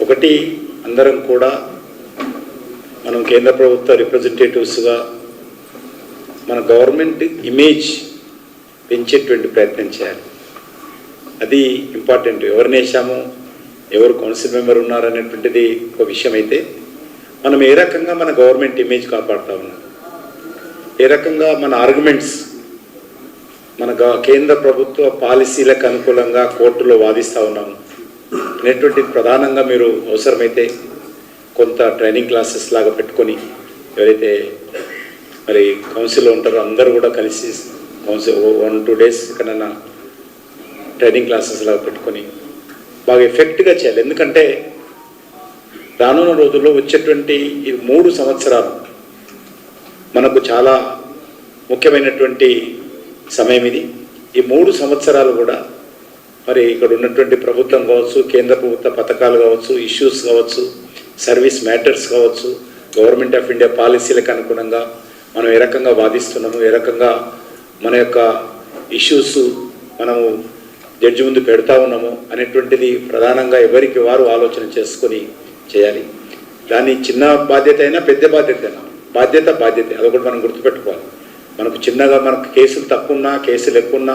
ఒకటి, అందరం కూడా మనం కేంద్ర ప్రభుత్వ రిప్రజెంటేటివ్స్గా మన గవర్నమెంట్ ఇమేజ్ పెంచేటువంటి ప్రయత్నం చేయాలి. అది ఇంపార్టెంట్. ఎవరిని వేసాము, ఎవరు కౌన్సిల్ మెంబర్ ఉన్నారనేటువంటిది ఒక విషయం అయితే, మనం ఏ రకంగా మన గవర్నమెంట్ ఇమేజ్ కాపాడుతూ ఉన్నాం, ఏ రకంగా మన ఆర్గ్యుమెంట్స్ మన కేంద్ర ప్రభుత్వ పాలసీలకు అనుకూలంగా కోర్టులో వాదిస్తూ ఉన్నాము అనేటువంటి ప్రధానంగా మీరు అవసరమైతే కొంత ట్రైనింగ్ క్లాసెస్ లాగా పెట్టుకొని, ఎవరైతే మరి కౌన్సిల్లో ఉంటారో అందరూ కూడా కలిసి కౌన్సిల్ 1-2 days కన్నా ట్రైనింగ్ క్లాసెస్ లాగా పెట్టుకొని బాగా ఎఫెక్ట్గా చేయాలి. ఎందుకంటే రానున్న రోజుల్లో వచ్చేటువంటి ఈ 3 సంవత్సరాలు మనకు చాలా ముఖ్యమైనటువంటి సమయం ఇది. ఈ 3 సంవత్సరాలు కూడా మరి ఇక్కడ ఉన్నటువంటి ప్రభుత్వం కావచ్చు, కేంద్ర ప్రభుత్వ పథకాలు కావచ్చు, ఇష్యూస్ కావచ్చు, సర్వీస్ మ్యాటర్స్ కావచ్చు, గవర్నమెంట్ ఆఫ్ ఇండియా పాలసీలకు అనుగుణంగా మనం ఏ రకంగా వాదిస్తున్నాము, ఏ రకంగా మన యొక్క ఇష్యూస్ మనము జడ్జి ముందు పెడతా ఉన్నాము అనేటువంటిది ప్రధానంగా ఎవరికి వారు ఆలోచన చేసుకొని చేయాలి. దాని చిన్న బాధ్యత అయినా పెద్ద బాధ్యత అయినా బాధ్యత అదొకటి మనం గుర్తుపెట్టుకోవాలి. మనకు చిన్నగా మనకు కేసులు తక్కువ ఉన్నా, కేసులు ఎక్కువ ఉన్నా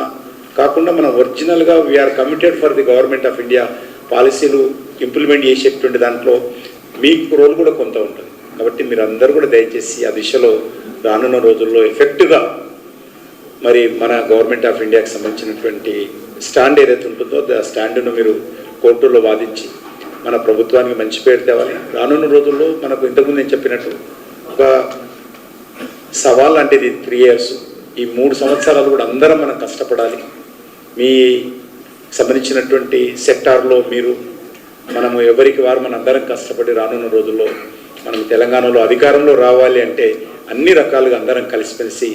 కాకుండా మనం ఒరిజినల్గా we are committed for the government of India పాలసీలు ఇంప్లిమెంట్ చేసేటువంటి దాంట్లో మీకు రోల్ కూడా కొంత ఉంటుంది. కాబట్టి మీరు అందరూ కూడా దయచేసి ఆ దిశలో రానున్న రోజుల్లో ఎఫెక్టివ్గా మరి మన గవర్నమెంట్ ఆఫ్ ఇండియాకి సంబంధించినటువంటి స్టాండ్ ఏదైతే ఉంటుందో ఆ స్టాండ్ను మీరు కోర్టుల్లో వాదించి మన ప్రభుత్వానికి మంచి పేరు తేవాలి. రానున్న రోజుల్లో మనకు ఇంతకుముందు నేను చెప్పినట్టు ఒక సవాల్ లాంటిది 3 years. ఈ 3 సంవత్సరాలు కూడా అందరం మనం కష్టపడాలి. మీ సంబంధించినటువంటి సెక్టార్లో మీరు మనము ఎవరికి వారు మన అందరం కష్టపడి రానున్న రోజుల్లో మనం తెలంగాణలో అధికారంలో రావాలి అంటే అన్ని రకాలుగా అందరం కలిసిమెలిసి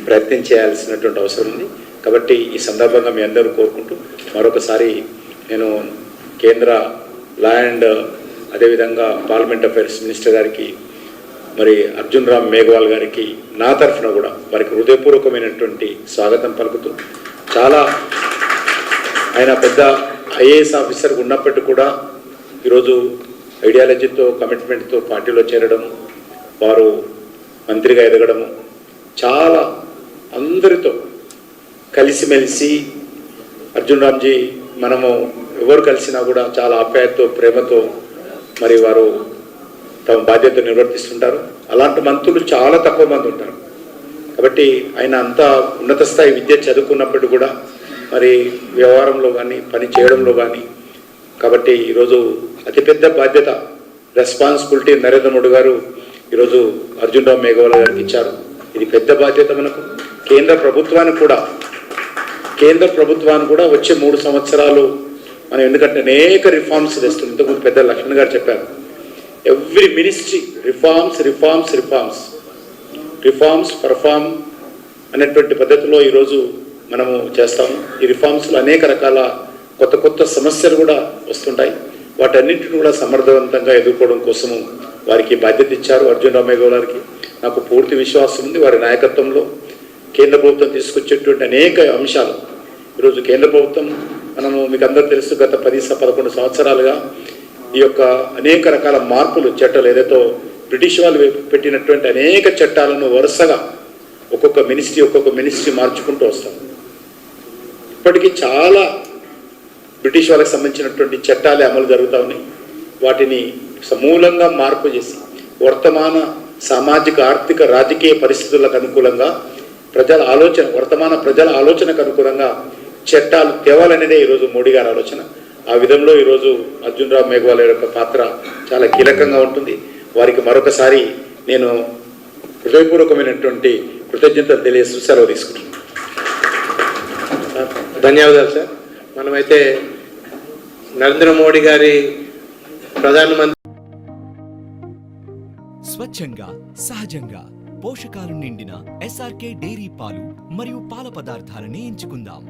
ప్రయత్నం చేయాల్సినటువంటి అవసరం ఉంది. కాబట్టి ఈ సందర్భంగా మీ అందరూ కోరుకుంటూ మరొకసారి నేను కేంద్ర లా అండ్ అదేవిధంగా పార్లమెంట్ అఫైర్స్ మినిస్టర్ గారికి మరి అర్జున్ రామ్ మేఘవాల్ గారికి నా తరఫున కూడా వారికి హృదయపూర్వకమైనటువంటి స్వాగతం పలుకుతూ, చాలా ఆయన పెద్ద ఐఏఎస్ ఆఫీసర్ ఉన్నప్పటికీ కూడా ఈరోజు ఐడియాలజీతో కమిట్మెంట్తో పార్టీలో చేరడం, వారు మంత్రిగా ఎదగడము, చాలా అందరితో కలిసిమెలిసి అర్జున్ రామ్జీ మనము ఎవరు కలిసినా కూడా చాలా ఆప్యాయతతో ప్రేమతో మరి వారు తమ బాధ్యత నిర్వర్తిస్తుంటారు. అలాంటి మంత్రులు చాలా తక్కువ మంది ఉంటారు. కాబట్టి ఆయన అంత ఉన్నత స్థాయి విద్య చదువుకున్నప్పటికీ కూడా మరి వ్యవహారంలో కానీ పని చేయడంలో కానీ, కాబట్టి ఈరోజు అతిపెద్ద బాధ్యత రెస్పాన్సిబిలిటీ నరేంద్ర మోడీ గారు ఈరోజు అర్జున్ రామ్ మేఘవాల్ గారికి ఇచ్చారు. ఇది పెద్ద బాధ్యత మనకు. కేంద్ర ప్రభుత్వానికి కూడా వచ్చే 3 సంవత్సరాలు మనం, ఎందుకంటే అనేక రిఫార్మ్స్ తెస్తుంది. ఇంతకుముందు పెద్ద లక్ష్మణ్ గారు చెప్పారు, ఎవ్రీ మినిస్ట్రీ రిఫార్మ్స్ పర్ఫార్మ్ అనేటువంటి పద్ధతిలో ఈరోజు మనము చేస్తాము. ఈ రిఫార్మ్స్లో అనేక రకాల కొత్త సమస్యలు కూడా వస్తుంటాయి. వాటన్నింటిని కూడా సమర్థవంతంగా ఎదుర్కోవడం కోసము వారికి బాధ్యత ఇచ్చారు అర్జున్ రామ్ మేఘవాల్ గారికి. నాకు పూర్తి విశ్వాసం ఉంది. వారి నాయకత్వంలో కేంద్ర ప్రభుత్వం తీసుకొచ్చేటువంటి అనేక అంశాలు ఈరోజు కేంద్ర ప్రభుత్వం, మనము మీకు అందరూ తెలుసు, గత 10-11 సంవత్సరాలుగా ఈ యొక్క అనేక రకాల మార్పులు చట్టాలు ఏదైతే బ్రిటిష్ వాళ్ళు పెట్టినటువంటి అనేక చట్టాలను వరుసగా ఒక్కొక్క మినిస్ట్రీ మార్చుకుంటూ వస్తాం. ఇప్పటికీ చాలా బ్రిటిష్ వాళ్ళకి సంబంధించినటువంటి చట్టాలే అమలు జరుగుతూ ఉన్నాయి. వాటిని సమూలంగా మార్పు చేసి వర్తమాన సామాజిక ఆర్థిక రాజకీయ పరిస్థితులకు అనుకూలంగా వర్తమాన ప్రజల ఆలోచనకు అనుకూలంగా చట్టాలు తేవాలనేదే ఈరోజు మోడీ గారి ఆలోచన. ఆ విధంలో ఈరోజు అర్జున్ రామ్ మేఘవాల్ యొక్క పాత్ర చాలా కీలకంగా ఉంటుంది. వారికి మరొకసారి నేను హృదయపూర్వకమైనటువంటి కృతజ్ఞతలు తెలియజేస్తూ సెలవు తీసుకుంటున్నాను. ధన్యవాదాలు సార్. మనమైతే నరేంద్ర మోడీ గారి ప్రధానమంత్రి స్వచ్ఛంగా సహజంగా పోషకాలు నిండిన SRK డైరీ పాలు మరియు పాల పదార్థాలని ఎంచుకుందాం.